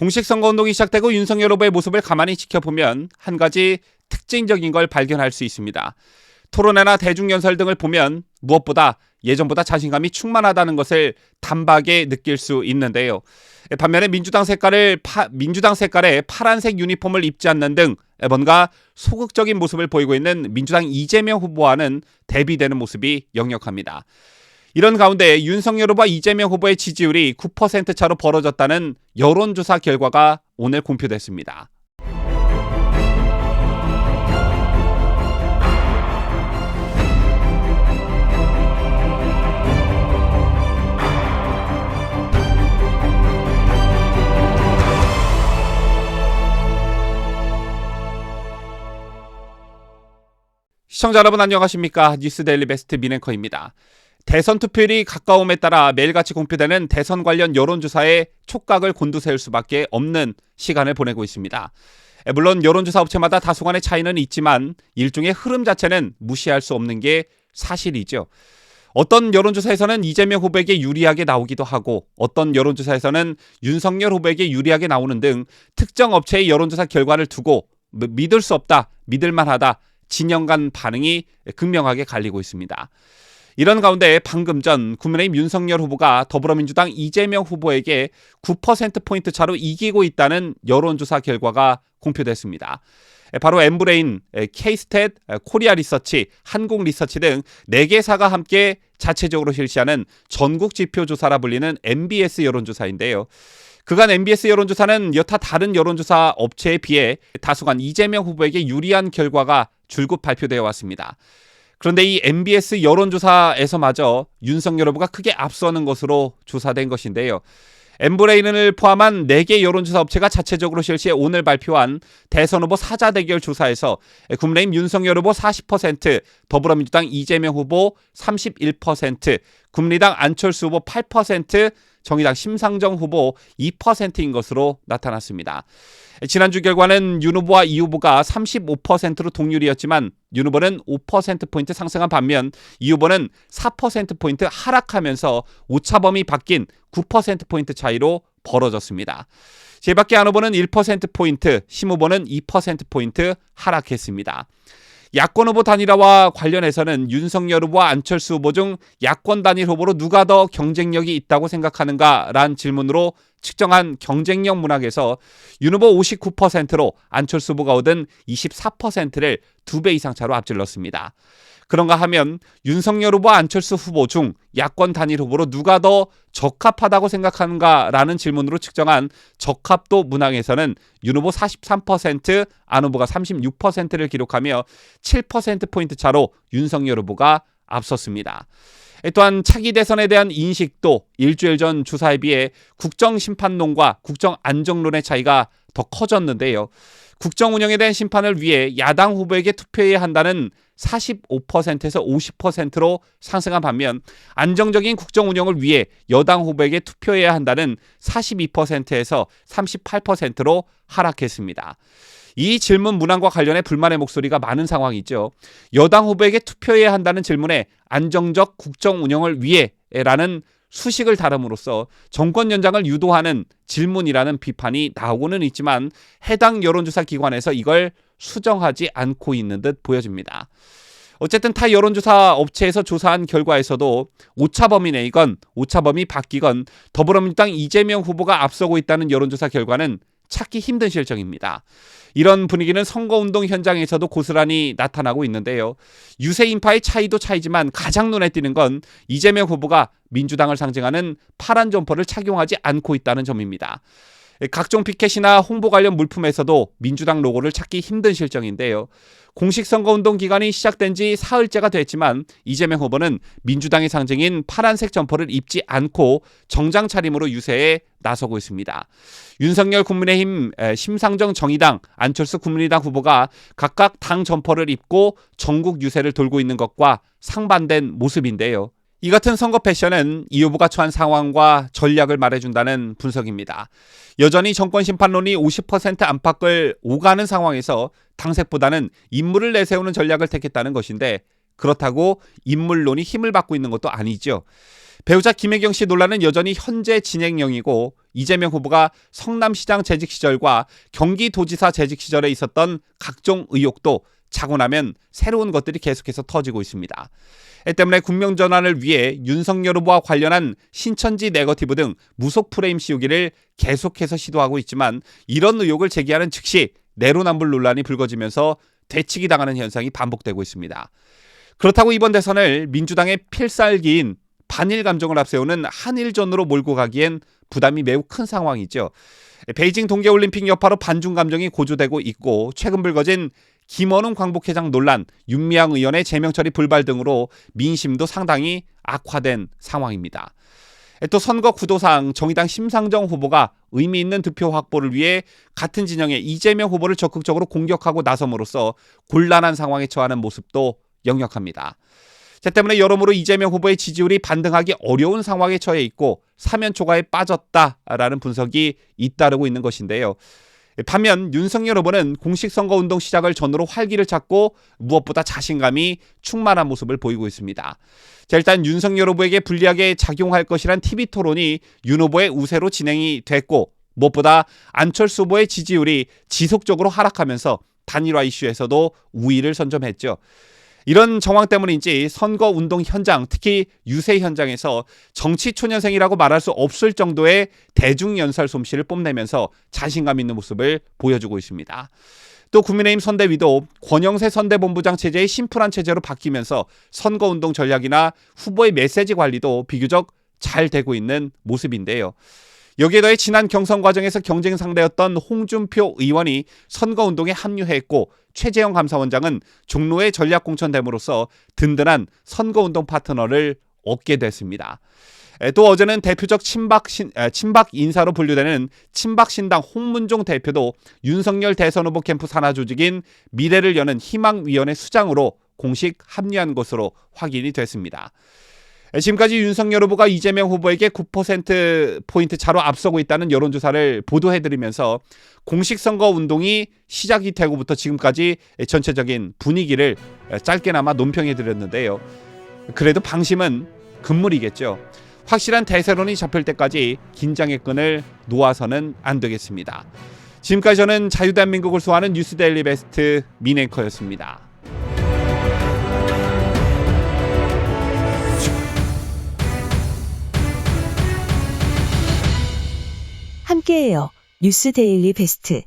공식 선거운동이 시작되고 윤석열 후보의 모습을 가만히 지켜보면 한 가지 특징적인 걸 발견할 수 있습니다. 토론회나 대중연설 등을 보면 무엇보다 예전보다 자신감이 충만하다는 것을 단박에 느낄 수 있는데요. 반면에 민주당 색깔의 파란색 유니폼을 입지 않는 등 뭔가 소극적인 모습을 보이고 있는 민주당 이재명 후보와는 대비되는 모습이 역력합니다. 이런 가운데 윤석열 후보와 이재명 후보의 지지율이 9% 차로 벌어졌다는 여론조사 결과가 오늘 공표됐습니다. 시청자 여러분 안녕하십니까? 뉴스데일리 베스트 민앵커입니다. 대선 투표일이 가까움에 따라 매일같이 공표되는 대선 관련 여론조사에 촉각을 곤두세울 수밖에 없는 시간을 보내고 있습니다. 물론 여론조사 업체마다 다소간의 차이는 있지만 일종의 흐름 자체는 무시할 수 없는 게 사실이죠. 어떤 여론조사에서는 이재명 후보에게 유리하게 나오기도 하고 어떤 여론조사에서는 윤석열 후보에게 유리하게 나오는 등 특정 업체의 여론조사 결과를 두고 믿을 수 없다, 믿을 만하다, 진영 간 반응이 극명하게 갈리고 있습니다. 이런 가운데 방금 전 국민의힘 윤석열 후보가 더불어민주당 이재명 후보에게 9%포인트 차로 이기고 있다는 여론조사 결과가 공표됐습니다. 바로 엠브레인, K스탯, 코리아리서치, 한국리서치 등 4개사가 함께 자체적으로 실시하는 전국지표조사라 불리는 MBS 여론조사인데요. 그간 MBS 여론조사는 여타 다른 여론조사 업체에 비해 다소간 이재명 후보에게 유리한 결과가 줄곧 발표되어 왔습니다. 그런데 이 MBS 여론조사에서마저 윤석열 후보가 크게 앞서는 것으로 조사된 것인데요. 엠브레인을 포함한 4개 여론조사 업체가 자체적으로 실시해 오늘 발표한 대선 후보 사자 대결 조사에서 국민의힘 윤석열 후보 40%, 더불어민주당 이재명 후보 31%, 국민의당 안철수 후보 8%, 정의당 심상정 후보 2%인 것으로 나타났습니다. 지난주 결과는 윤 후보와 이 후보가 35%로 동률이었지만 윤 후보는 5%포인트 상승한 반면 이 후보는 4%포인트 하락하면서 오차범위 바뀐 9%포인트 차이로 벌어졌습니다. 제밖에 안 후보는 1%포인트, 심 후보는 2%포인트 하락했습니다. 야권 후보 단일화와 관련해서는 윤석열 후보와 안철수 후보 중 야권 단일 후보로 누가 더 경쟁력이 있다고 생각하는가라는 질문으로 측정한 경쟁력 문학에서 윤 후보 59%로 안철수 후보가 얻은 24%를 2배 이상 차로 앞질렀습니다. 그런가 하면 윤석열 후보와 안철수 후보 중 야권 단일 후보로 누가 더 적합하다고 생각하는가라는 질문으로 측정한 적합도 문항에서는 윤 후보 43%, 안 후보가 36%를 기록하며 7%포인트 차로 윤석열 후보가 앞섰습니다. 또한 차기 대선에 대한 인식도 일주일 전 조사에 비해 국정심판론과 국정안정론의 차이가 더 커졌는데요. 국정 운영에 대한 심판을 위해 야당 후보에게 투표해야 한다는 45%에서 50%로 상승한 반면 안정적인 국정 운영을 위해 여당 후보에게 투표해야 한다는 42%에서 38%로 하락했습니다. 이 질문 문항과 관련해 불만의 목소리가 많은 상황이죠. 여당 후보에게 투표해야 한다는 질문에 안정적 국정 운영을 위해라는 수식을 다름으로써 정권 연장을 유도하는 질문이라는 비판이 나오고는 있지만 해당 여론조사 기관에서 이걸 수정하지 않고 있는 듯 보여집니다. 어쨌든 타 여론조사 업체에서 조사한 결과에서도 오차범위 내이건 오차범위 바뀌건 더불어민주당 이재명 후보가 앞서고 있다는 여론조사 결과는 찾기 힘든 실정입니다. 이런 분위기는 선거운동 현장에서도 고스란히 나타나고 있는데요. 유세 인파의 차이도 차이지만 가장 눈에 띄는 건 이재명 후보가 민주당을 상징하는 파란 점퍼를 착용하지 않고 있다는 점입니다. 각종 피켓이나 홍보 관련 물품에서도 민주당 로고를 찾기 힘든 실정인데요. 공식 선거운동 기간이 시작된 지 사흘째가 됐지만 이재명 후보는 민주당의 상징인 파란색 점퍼를 입지 않고 정장 차림으로 유세에 나서고 있습니다. 윤석열 국민의힘, 심상정 정의당, 안철수 국민의당 후보가 각각 당 점퍼를 입고 전국 유세를 돌고 있는 것과 상반된 모습인데요. 이 같은 선거 패션은 이 후보가 처한 상황과 전략을 말해준다는 분석입니다. 여전히 정권 심판론이 50% 안팎을 오가는 상황에서 당색보다는 인물을 내세우는 전략을 택했다는 것인데 그렇다고 인물론이 힘을 받고 있는 것도 아니죠. 배우자 김혜경 씨 논란은 여전히 현재 진행형이고 이재명 후보가 성남시장 재직 시절과 경기도지사 재직 시절에 있었던 각종 의혹도 자고 나면 새로운 것들이 계속해서 터지고 있습니다. 이 때문에 국면 전환을 위해 윤석열 후보와 관련한 신천지 네거티브 등 무속 프레임 씌우기를 계속해서 시도하고 있지만 이런 의혹을 제기하는 즉시 내로남불 논란이 불거지면서 되치기 당하는 현상이 반복되고 있습니다. 그렇다고 이번 대선을 민주당의 필살기인 반일 감정을 앞세우는 한일전으로 몰고 가기엔 부담이 매우 큰 상황이죠. 베이징 동계올림픽 여파로 반중 감정이 고조되고 있고 최근 불거진 김원웅 광복회장 논란, 윤미향 의원의 제명 처리 불발 등으로 민심도 상당히 악화된 상황입니다. 또 선거 구도상 정의당 심상정 후보가 의미 있는 득표 확보를 위해 같은 진영의 이재명 후보를 적극적으로 공격하고 나섬으로써 곤란한 상황에 처하는 모습도 역력합니다. 때문에 여러모로 이재명 후보의 지지율이 반등하기 어려운 상황에 처해 있고 사면 초과에 빠졌다라는 분석이 잇따르고 있는 것인데요. 반면 윤석열 후보는 공식 선거운동 시작을 전후로 활기를 찾고 무엇보다 자신감이 충만한 모습을 보이고 있습니다. 일단 윤석열 후보에게 불리하게 작용할 것이란 TV토론이 윤 후보의 우세로 진행이 됐고 무엇보다 안철수 후보의 지지율이 지속적으로 하락하면서 단일화 이슈에서도 우위를 선점했죠. 이런 정황 때문인지 선거운동 현장, 특히 유세 현장에서 정치 초년생이라고 말할 수 없을 정도의 대중연설 솜씨를 뽐내면서 자신감 있는 모습을 보여주고 있습니다. 또 국민의힘 선대위도 권영세 선대본부장 체제의 심플한 체제로 바뀌면서 선거운동 전략이나 후보의 메시지 관리도 비교적 잘 되고 있는 모습인데요. 여기에 더해 지난 경선 과정에서 경쟁 상대였던 홍준표 의원이 선거운동에 합류했고 최재형 감사원장은 종로에 전략공천됨으로써 든든한 선거운동 파트너를 얻게 됐습니다. 또 어제는 대표적 친박 인사로 분류되는 친박신당 홍문종 대표도 윤석열 대선 후보 캠프 산하 조직인 미래를 여는 희망위원회 수장으로 공식 합류한 것으로 확인이 됐습니다. 지금까지 윤석열 후보가 이재명 후보에게 9%포인트 차로 앞서고 있다는 여론조사를 보도해드리면서 공식 선거운동이 시작이 되고부터 지금까지 전체적인 분위기를 짧게나마 논평해드렸는데요. 그래도 방심은 금물이겠죠. 확실한 대세론이 잡힐 때까지 긴장의 끈을 놓아서는 안 되겠습니다. 지금까지 저는 자유대한민국을 수호하는 뉴스데일리 베스트 민앵커였습니다. 함께해요. 뉴스 데일리 베스트.